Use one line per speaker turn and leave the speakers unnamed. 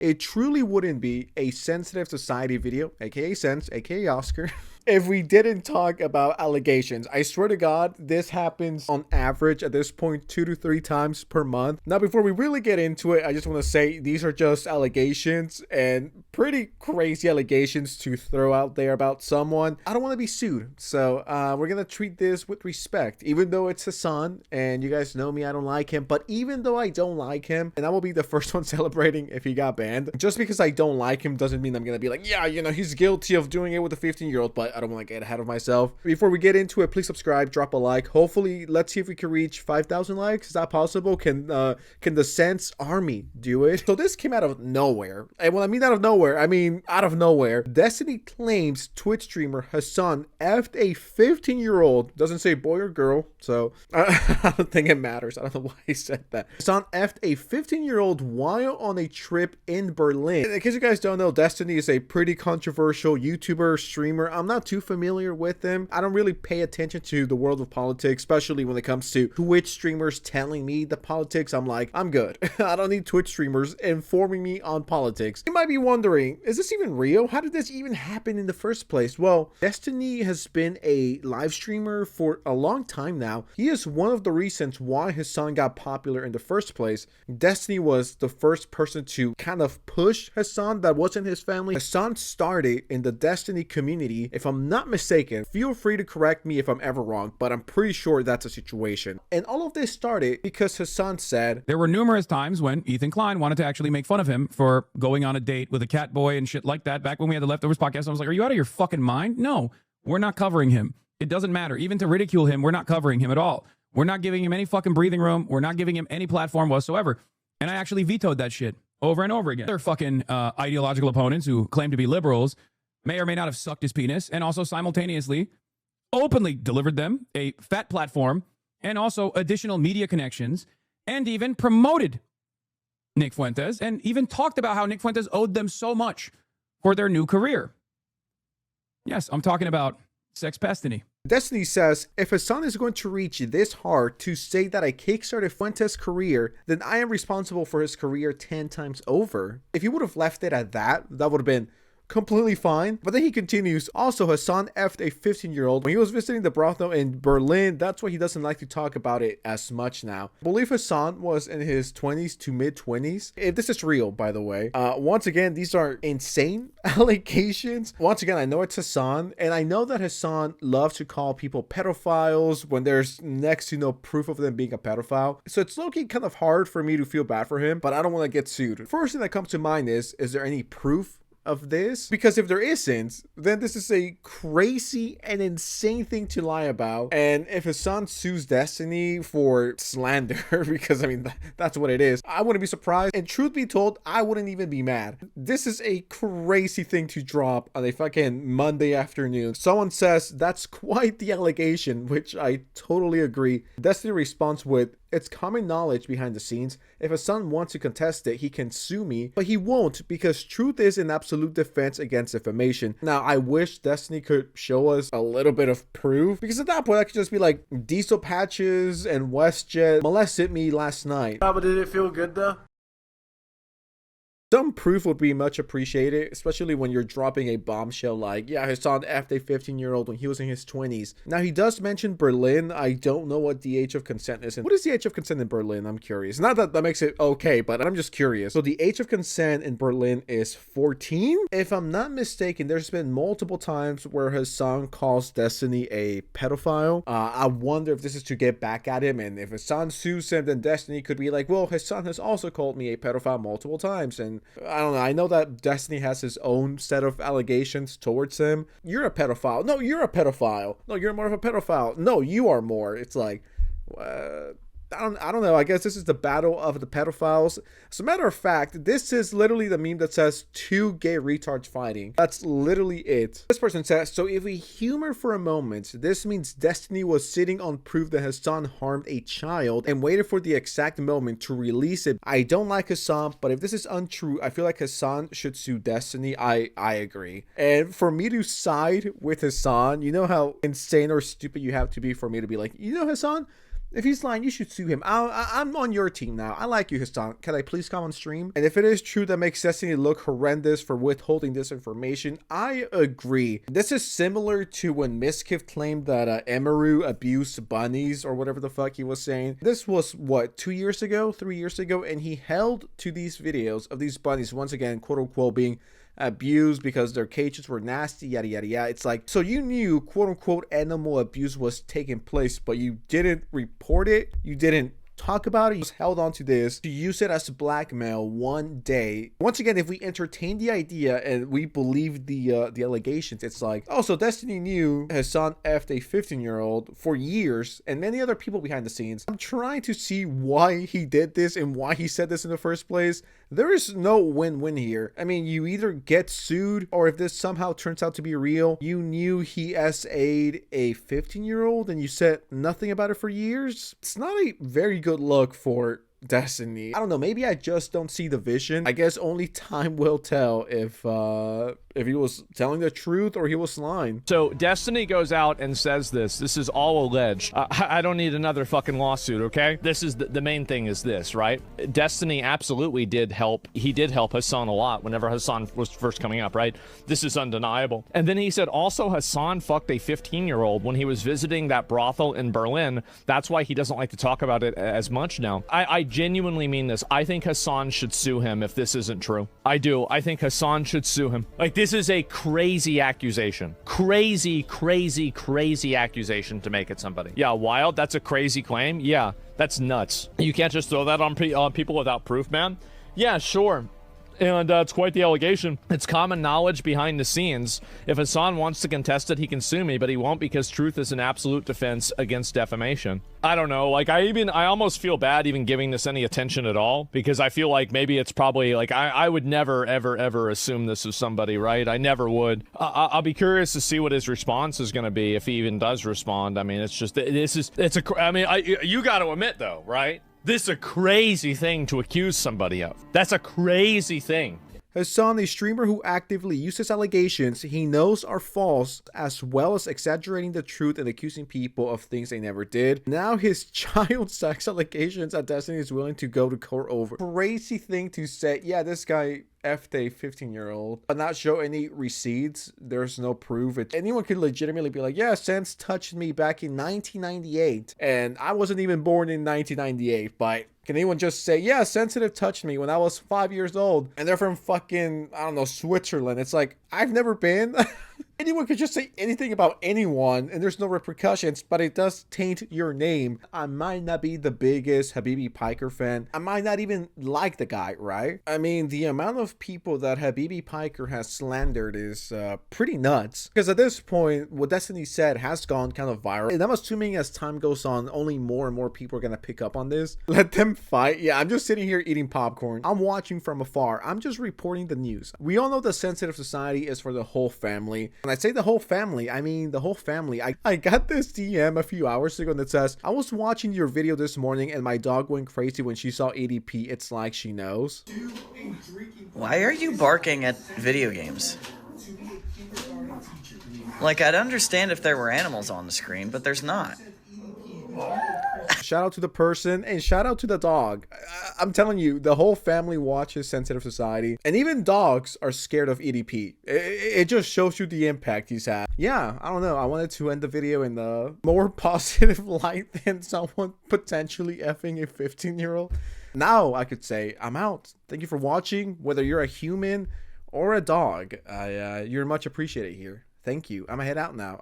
It truly wouldn't be a sensitive society video, aka Sense, aka Oscar, if we didn't talk about allegations. I swear to God, this happens on average at this point 2 to 3 times per month. Now, before we really get into it, I just want to say these are just allegations and pretty crazy allegations to throw out there about someone. I don't want to be sued, so we're gonna treat this with respect, even though it's Hasan and you guys know me, I don't like him. But even though I don't like him, and I will be the first one celebrating if he got banned, just because I don't like him doesn't mean I'm gonna be like, yeah, you know, he's guilty of doing it with a 15-year-old, but I don't want to get ahead of myself. Before we get into it, please subscribe, drop a like. Hopefully, let's see if we can reach 5,000 likes. Is that possible? Can the Sense army do it? So this came out of nowhere, and when I mean out of nowhere, I mean out of nowhere. Destiny claims Twitch streamer Hasan effed a 15-year-old. Doesn't say boy or girl, so I don't think it matters. I don't know why he said that. Hasan effed a 15-year-old while on a trip in Berlin. In case you guys don't know, Destiny is a pretty controversial YouTuber, streamer. I'm not too familiar with him. I don't really pay attention to the world of politics, especially when it comes to Twitch streamers telling me the politics. I'm like, I'm good. I don't need Twitch streamers informing me on politics. You might be wondering, is this even real? How did this even happen in the first place? Well, Destiny has been a live streamer for a long time now. He is one of the reasons why Hasan got popular in the first place. Destiny was the first person to kind of push Hasan that wasn't his family. Hasan started in the Destiny community. If I'm not mistaken, feel free to correct me if I'm ever wrong, but I'm pretty sure that's a situation. And all of this started because Hasan said,
there were numerous times when Ethan Klein wanted to actually make fun of him for going on a date with a cat boy and shit like that. Back when we had the Leftovers podcast, I was like, are you out of your fucking mind? No, we're not covering him. It doesn't matter. Even to ridicule him, we're not covering him at all. We're not giving him any fucking breathing room. We're not giving him any platform whatsoever. And I actually vetoed that shit over and over again. Their fucking ideological opponents who claim to be liberals may or may not have sucked his penis, and also simultaneously openly delivered them a fat platform and also additional media connections, and even promoted Nick Fuentes and even talked about how Nick Fuentes owed them so much for their new career. Yes, I'm talking about Sex Pestiny.
Destiny says, if Hasan is going to reach this hard to say that I kickstarted Fuentes' career, then I am responsible for his career 10 times over. If he would have left it at that, that would have been completely fine. But then he continues, also Hasan effed a 15-year-old when he was visiting the brothel in Berlin. That's why he doesn't like to talk about it as much now. I believe Hasan was in his 20s to mid-20s. If this is real, by the way. Once again, these are insane allegations. Once again, I know it's Hasan, and I know that Hasan loves to call people pedophiles when there's next to no proof of them being a pedophile. So it's low-key kind of hard for me to feel bad for him, but I don't want to get sued. First thing that comes to mind is there any proof of this? Because if there isn't, then this is a crazy and insane thing to lie about. And if Hasan sues Destiny for slander, because I mean that's what it is, I wouldn't be surprised, and truth be told, I wouldn't even be mad. This is a crazy thing to drop on a fucking Monday afternoon. Someone says that's quite the allegation, which I totally agree. Destiny responds with, it's common knowledge behind the scenes. If Hasan wants to contest it, he can sue me, but he won't, because truth is an absolute defense against defamation. Now, I wish Destiny could show us a little bit of proof, because at that point, I could just be like, Diesel Patches and WestJet molested me last night.
Yeah, but did it feel good though?
Some proof would be much appreciated, especially when you're dropping a bombshell like, yeah, Hasan effed a 15-year-old when he was in his 20s. Now, he does mention Berlin. I don't know what the age of consent is. What is the age of consent in Berlin? I'm curious. Not that that makes it okay, but I'm just curious. So the age of consent in Berlin is 14? If I'm not mistaken, there's been multiple times where Hasan calls Destiny a pedophile. I wonder if this is to get back at him, and if Hasan sues him, then Destiny could be like, well, Hasan has also called me a pedophile multiple times, and I don't know. I know that Destiny has his own set of allegations towards him. You're a pedophile. No, you're a pedophile. No, you're more of a pedophile. No, you are more. It's like, I don't know. I guess this is the battle of the pedophiles. As a matter of fact, this is literally the meme that says two gay retards fighting. That's literally it. This person says, so if we humor for a moment, this means Destiny was sitting on proof that Hasan harmed a child and waited for the exact moment to release it. I don't like Hasan, but if this is untrue, I feel like Hasan should sue Destiny. I agree. And for me to side with Hasan, you know how insane or stupid you have to be for me to be like, you know, Hasan, If he's lying, you should sue him. I'm on your team now. I like you, Hasan. Can I please come on stream? And if it is true that makes Destiny look horrendous for withholding this information, I agree. This is similar to when Miskiff claimed that Emeru abused bunnies or whatever the fuck he was saying. This was, what, 2 years ago? 3 years ago? And he held to these videos of these bunnies, once again, quote unquote, being abused because their cages were nasty, yada yada yada. It's like, so you knew quote unquote animal abuse was taking place, but you didn't report it, you didn't talk about it, you just held on to this to use it as blackmail one day. Once again, if we entertain the idea and we believe the allegations, it's like, oh, so Destiny knew Hasan effed a 15-year-old for years and many other people behind the scenes. I'm trying to see why he did this and why he said this in the first place. There is no win-win here. I mean, you either get sued, or if this somehow turns out to be real, you knew he SA'd a 15-year-old and you said nothing about it for years. It's not a very good look for Destiny. I don't know, maybe I just don't see the vision. I guess only time will tell if he was telling the truth or he was lying.
So Destiny goes out and says this is all alleged. I don't need another fucking lawsuit, okay? This is the main thing is this, right? Destiny absolutely did help. He did help Hasan a lot whenever Hasan was first coming up, right? This is undeniable. And then he said also Hasan fucked a 15-year-old when he was visiting that brothel in Berlin. That's why he doesn't like to talk about it as much now. I genuinely mean this. I think Hasan should sue him if this isn't true. I do. I think Hasan should sue him. Like, this is a crazy accusation. Crazy accusation to make at somebody. Yeah, wild. That's a crazy claim. Yeah, that's nuts. You can't just throw that on people without proof, man. Yeah, sure. And it's quite the allegation. It's common knowledge behind the scenes. If Hasan wants to contest it, he can sue me, but he won't because truth is an absolute defense against defamation. I don't know, like I almost feel bad even giving this any attention at all, because I feel like maybe it's probably like I would never ever assume this of somebody, right? I never would. I'll be curious to see what his response is going to be if he even does respond. I mean, it's just you got to admit though, right? This is a crazy thing to accuse somebody of. That's a crazy thing.
Hasan, a streamer who actively uses allegations he knows are false, as well as exaggerating the truth and accusing people of things they never did. Now his child sex allegations that Destiny is willing to go to court over. Crazy thing to say. Yeah, this guy effed a 15-year-old, but not show any receipts. There's no proof. Anyone could legitimately be like, yeah, Sense touched me back in 1998, and I wasn't even born in 1998, but can anyone just say, yeah, Sensitive touched me when I was 5 years old, and they're from fucking, I don't know, Switzerland? It's like, I've never been. Anyone could just say anything about anyone and there's no repercussions, but it does taint your name. I might not be the biggest Habibi Piker fan. I might not even like the guy, right? I mean, the amount of people that Habibi Piker has slandered is pretty nuts. Because at this point, what Destiny said has gone kind of viral. And I'm assuming as time goes on, only more and more people are going to pick up on this. Let them fight. Yeah, I'm just sitting here eating popcorn. I'm watching from afar. I'm just reporting the news. We all know the sensitive society is for the whole family. When I say the whole family, I mean the whole family. I got this DM a few hours ago that says, I was watching your video this morning and my dog went crazy when she saw ADP. It's like she knows.
Why are you barking at video games? Like, I'd understand if there were animals on the screen, but there's not.
Shout out to the person and shout out to the dog. I'm telling you, the whole family watches Sensitive Society, and even dogs are scared of EDP. It just shows you the impact he's had. Yeah, I don't know. I wanted to end the video in the more positive light than someone potentially effing a 15-year-old. Now I could say I'm out. Thank you for watching. Whether you're a human or a dog, you're much appreciated here. Thank you. I'm gonna head out now.